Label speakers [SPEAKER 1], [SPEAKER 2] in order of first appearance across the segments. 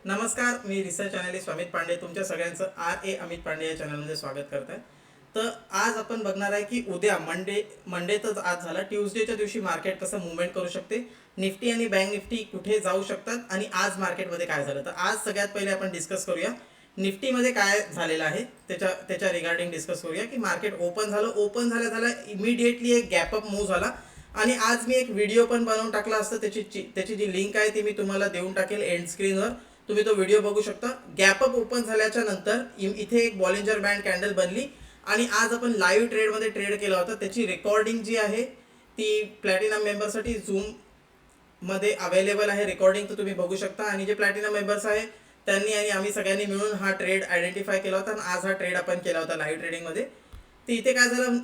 [SPEAKER 1] नमस्कार, मी research analyst Amit Pande तुमच्या सगळ्यांचं अमित पांडे या चॅनलमध्ये स्वागत करत आहे. तर आज आपण बघणार आहे की उद्या मंडे तर आज झाला, ट्यूजडेच्या दिवशी मार्केट कसं मुवमेंट करू शकते, निफ्टी आणि बँक निफ्टी कुठे जाऊ शकतात आणि आज मार्केटमध्ये काय झालं. तर आज सगळ्यात पहिले आपण डिस्कस करूया निफ्टीमध्ये काय झालेलं आहे, त्याच्या रिगार्डिंग डिस्कस करूया की मार्केट ओपन झालं इमिडिएटली एक गॅपअप मूव्ह झाला. आणि आज मी एक व्हिडिओ पण बनवून टाकला असतं, त्याची जी लिंक आहे ती मी तुम्हाला देऊन टाकेल एंड स्क्रीनवर. तुम्ही तो व्हिडिओ बघू शकता. गॅपअप ओपन झाल्याच्या नंतर इथे एक बॉलिंजर बँड कॅन्डल बनली आणि आज आपण लाईव्ह ट्रेडमध्ये ट्रेड केला होता. त्याची रेकॉर्डिंग जी आहे ती प्लॅटिनम मेंबरसाठी झूममध्ये अवेलेबल आहे रेकॉर्डिंग, तर तुम्ही बघू शकता. आणि जे प्लॅटिनम मेंबर्स आहे त्यांनी आणि आम्ही सगळ्यांनी मिळून हा ट्रेड आयडेंटिफाय केला होता आणि आज हा ट्रेड आपण केला होता लाईव्ह ट्रेडिंगमध्ये. तर इथे काय झालं,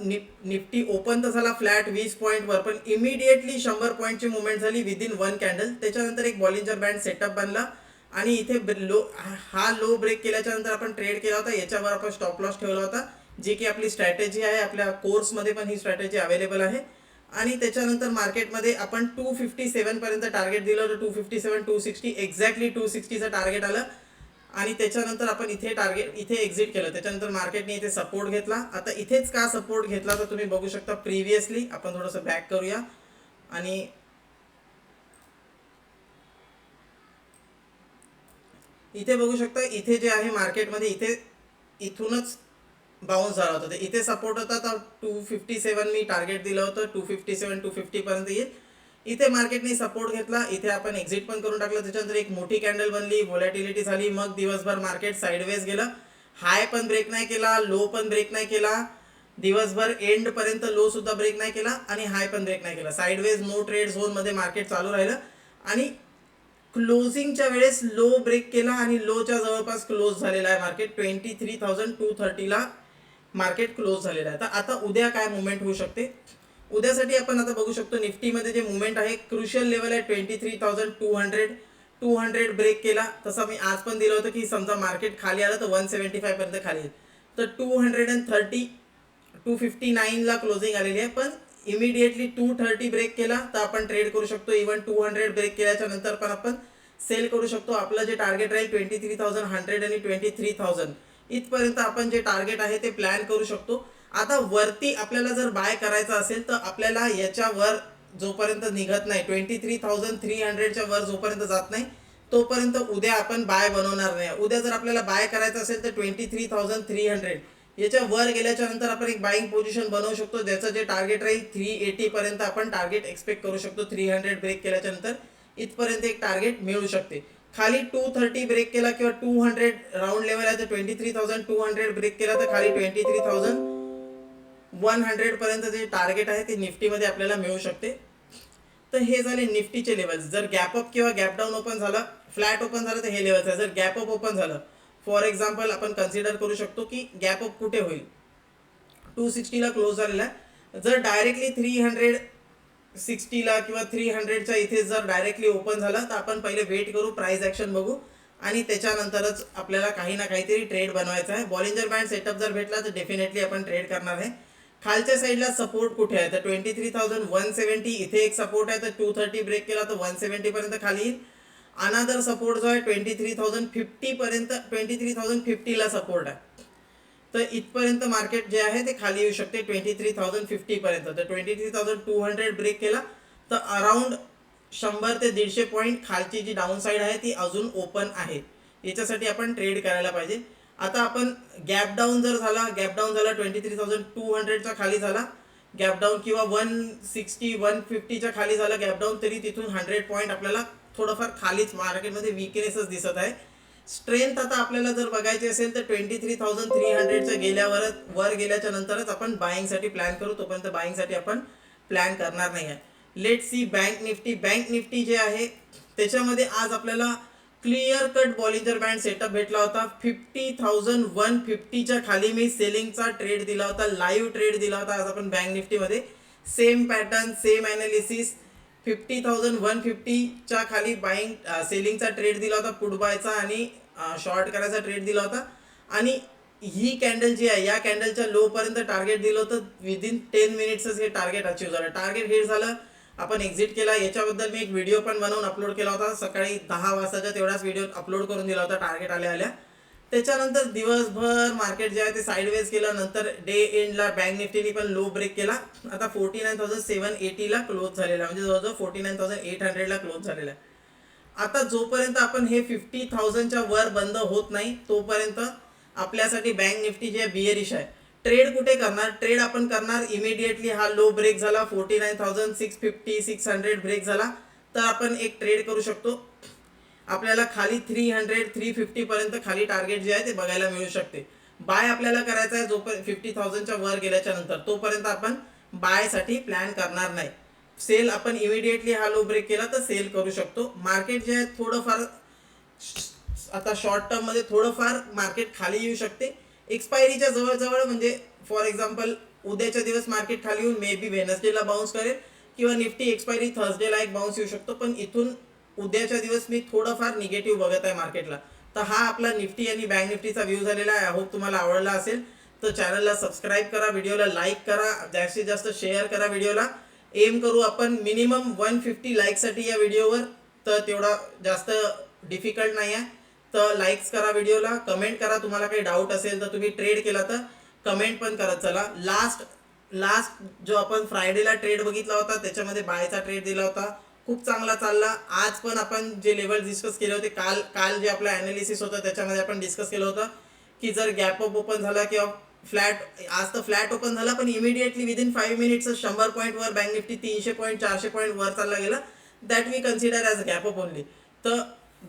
[SPEAKER 1] निफ्टी ओपन तर झाला फ्लॅट 20 पॉईंटवर, पण इमिडिएटली 100 पॉईंटची मुवमेंट झाली विदिन वन कॅन्डल. त्याच्यानंतर एक बॉलिंजर बँड सेटअप बनला आणि इथे लो ब्रेक केल्याच्या नंतर आपण ट्रेड केला होता. याच्यावर आपण स्टॉप लॉस ठेवला होता, जी की आपली स्ट्रॅटेजी आहे. आपल्या कोर्समध्ये पण ही स्ट्रॅटेजी अवेलेबल आहे. आणि त्याच्यानंतर मार्केटमध्ये आपण 257 पर्यंत टार्गेट दिलं होतं. 257 260 एक्झॅक्टली 260चं टार्गेट आलं. आणि त्याच्यानंतर आपण इथे एक्झिट केलं. त्याच्यानंतर मार्केटने इथे सपोर्ट घेतला. आता इथेच का सपोर्ट घेतला तर तुम्ही बघू शकता. प्रिव्हियसली आपण थोडंसं बॅक करूया आणि इथे बघू शकता. इथे जे आहे मार्केटमध्ये इथूनच बाउन्स झाला होता. तर इथे सपोर्ट होता, तर 257 मी टार्गेट दिलं होतं. 257 250 पर्यंत येईल. इथे मार्केटने सपोर्ट घेतला, इथे आपण एक्झिट पण करून टाकलं. त्याच्यानंतर एक मोठी कॅन्डल बनली, व्हॉलॅटिलिटी झाली, मग दिवसभर मार्केट साईडवेज गेलं. हाय पण ब्रेक नाही केला, लो पण ब्रेक नाही केला, दिवसभर एंड पर्यंत लो सुद्धा ब्रेक नाही केला आणि हाय पण ब्रेक नाही केला. साईडवेज नो ट्रेड झोन मध्ये मार्केट चालू राहिलं आणि क्लोजिंगच्या वेळेस लो ब्रेक केला आणि लोच्या जवळपास क्लोज झालेला आहे मार्केट. 23,230 मार्केट क्लोज झालेला आहे. तर आता उद्या काय मुवमेंट होऊ शकते, उद्यासाठी आपण आता बघू शकतो. निफ्टीमध्ये जे मुवमेंट आहे, क्रुशियल लेवल आहे 23,200 ब्रेक केला. तसं मी आज पण दिलं होतं की समजा मार्केट खाली आलं तर 175 पर्यंत खाली येईल. तर 259 क्लोजिंग आलेली आहे, पण इमिडिएटली 230 ब्रेक केला तर आपण ट्रेड करू शकतो. इव्हन 200 ब्रेक केल्याच्या नंतर पण आपण सेल करू शकतो. आपलं जे टार्गेट राहील 23,100 आणि 23,000 इथपर्यंत आपण जे टार्गेट आहे ते प्लॅन करू शकतो. आता वरती आपल्याला जर बाय करायचं असेल तर आपल्याला याच्यावर जोपर्यंत निघत नाही, 23,300च्या वर जोपर्यंत जात नाही तोपर्यंत उद्या आपण बाय बनवणार नाही. उद्या जर आपल्याला बाय करायचं असेल तर 23,300 याच्या वर गेल्याच्या नंतर आपण एक बाईंग पोझिशन बनवू शकतो, ज्याचं जे टार्गेट राहील 380 पर्यंत आपण टार्गेट एक्सपेक्ट करू शकतो. 300 ब्रेक केल्याच्या नंतर इथपर्यंत एक टार्गेट मिळू शकते. खाली 230 ब्रेक केला किंवा 200 राऊंड लेवल आहे तर 23,200 ब्रेक केला तर खाली 23,100 पर्यंत जे टार्गेट आहे ते निफ्टीमध्ये आपल्याला मिळू शकते. तर हे झाले निफ्टीचे लेवल्स. जर गॅपअप किंवा गॅप डाऊन ओपन झालं, फ्लॅट ओपन झालं तर हे लेवल्स आहे. जर गॅपअप ओपन झालं, फॉर एक्झाम्पल आपण कन्सिडर करू शकतो की गॅपअप कुठे होईल, 260 क्लोज झालेला आहे. जर डायरेक्टली 360 किंवा 300च्या इथे जर डायरेक्टली ओपन झालं तर आपण पहिले वेट करू, प्राइस ॲक्शन बघू आणि त्याच्यानंतरच आपल्याला काही ना काहीतरी ट्रेड बनवायचं आहे. बॉलिंजर बँड सेटअप जर भेटला तर डेफिनेटली आपण ट्रेड करणार आहे. खालच्या साईडला सपोर्ट कुठे आहे तर 23,170 इथे एक सपोर्ट आहे. तर 230 ब्रेक केला तर 170 पर्यंत खाली येईल. अनादर सपोर्ट जो आहे 23,050 पर्यंत, 23,050ला सपोर्ट आहे. तर इथपर्यंत मार्केट जे आहे ते खाली येऊ शकते 23,050 पर्यंत. तर 23,200 ब्रेक केला तर अराउंड 100 ते 150 पॉईंट खालची जी डाऊन साईड आहे ती अजून ओपन आहे. याच्यासाठी आपण ट्रेड करायला पाहिजे. आता आपण गॅप डाऊन झाला 23,200च्या खाली झाला गॅप डाऊन किंवा 160 150च्या खाली झाला गॅप डाऊन, तरी तिथून 100 पॉईंट आपल्याला थोडंफार खालीच मार्केटमध्ये विकनेसच दिसत आहे. स्ट्रेंथ आता आपल्याला जर बघायची असेल तर 23,300च्या वर गेल्याच्या नंतरच आपण बाईंगसाठी प्लॅन करू, तोपर्यंत बाईंगसाठी आपण प्लॅन करणार नाही आहे. लेट सी बँक निफ्टी जे आहे त्याच्यामध्ये आज आपल्याला clear cut Bollinger band setup भेटला होता. 50,150च्या खाली मी सेलिंगचा ट्रेड दिला होता, लाईव्ह ट्रेड दिला होता आज आपण बँक निफ्टीमध्ये. Same pattern, same analysis. 50,150च्या खाली बाईंग सेलिंगचा ट्रेड दिला होता, पुट बायचा आणि शॉर्ट करायचा ट्रेड दिला होता. आणि ही कॅन्डल जी आहे या कॅन्डलच्या लो पर्यंत टार्गेट दिलं होतं. विदिन 10 मिनिट्सच हे टार्गेट अचीव्ह झालं. टार्गेट हिट झालं आपण एक्झिट केला. याच्याबद्दल मी एक व्हिडिओ पण बनवून अपलोड केला होता. सकाळी 10 वाजताच्या तेवढाच व्हिडिओ अपलोड करून दिला होता टार्गेट आल्या. त्याच्यानंतर दिवसभर मार्केट जे आहे ते साईडवेज केलं. नंतर डे एंडला बँक निफ्टीने पण लो ब्रेक केला. आता 49,780 क्लोज झालेला, म्हणजे जवळजवळ 49,800 क्लोज झालेला आहे. आता जोपर्यंत आपण हे 50,000च्या वर बंद होत नाही तोपर्यंत आपल्यासाठी बँक निफ्टी जे बियरिश आहे. ट्रेड कुठे करणार? ट्रेड आपण करणार इमिडिएटली हा लो ब्रेक झाला 49,650 600 ब्रेक झाला तर आपण एक ट्रेड करू शकतो. आपल्याला खाली 300-350 पर्यंत खाली टार्गेट जे आहे ते बघायला मिळू शकते. बाय आपल्याला करायचा आहे जोपर्यंत 50,000च्या वर गेल्याच्या नंतर, तोपर्यंत आपण बाय साठी प्लॅन करणार नाही. सेल आपण इमिडिएटली हा लो ब्रेक केला तर सेल करू शकतो. मार्केट जे आहे थोडंफार आता शॉर्ट टर्म मध्ये थोडंफार मार्केट खाली येऊ शकते. एक्सपायरीच्या जवळजवळ, म्हणजे फॉर एक्झाम्पल उद्याच्या दिवस मार्केट खाली येऊन मे बी वेनसडेला बाउन्स करेल किंवा निफ्टी एक्सपायरी थर्सडेला एक बाउन्स येऊ शकतो. पण इथून उद्याच्या दिवस मी थोडंफार निगेटिव्ह बघत आहे मार्केटला. तर हा आपला निफ्टी आणि बँक निफ्टीचा व्ह्यू झालेला आहे. आय होप तुम्हाला आवडला असेल. तर चॅनलला सबस्क्राईब करा, व्हिडिओला लाईक करा, जास्तीत जास्त शेअर करा व्हिडिओला. एम करू आपण मिनिमम 150 लाईकसाठी या व्हिडिओवर. तर तेवढा जास्त डिफिकल्ट नाही आहे. तर लाईक्स करा व्हिडिओला, कमेंट करा. तुम्हाला काही डाऊट असेल तर तुम्ही ट्रेड केला तर कमेंट पण करत चला. लास्ट जो आपण फ्रायडेला ट्रेड बघितला होता त्याच्यामध्ये बायचा ट्रेड दिला होता, खूप चांगला चालला. आज पण आपण जे लेवल डिस्कस केले होते, काल जे आपलं ॲनालिसिस होतं त्याच्यामध्ये आपण डिस्कस केलं होतं की जर गॅप अप ओपन झाला किंवा फ्लॅट, आज तर फ्लॅट ओपन झाला पण इमिडिएटली विदिन 5 मिनिट्स 100 पॉईंटवर बँक निफ्टी 300 पॉईंट 400 पॉईंट वर चालला गेला. That we consider as gap up only. तर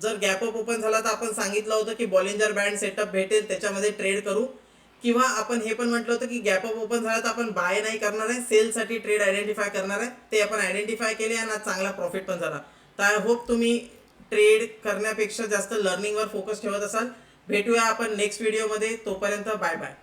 [SPEAKER 1] जर गॅप अप ओपन झाला तर आपण सांगितलं होतं की बॉलिंजर बँड सेटअप भेटेल त्याच्यामध्ये ट्रेड करू, किंवा आपण हे पण म्हटलं होतं की गॅप अप ओपन झाला तर आपण बाय नाही करणार आहे, सेलसाठी ट्रेड आयडेंटिफाय करणार आहे. ते आपण आयडेंटिफाय केले आणि आज चांगला प्रॉफिट पण झाला. तर आय होप तुम्ही ट्रेड करण्यापेक्षा जास्त लर्निंगवर फोकस ठेवत असाल. भेटूया आपण नेक्स्ट व्हिडिओमध्ये. तोपर्यंत बाय बाय.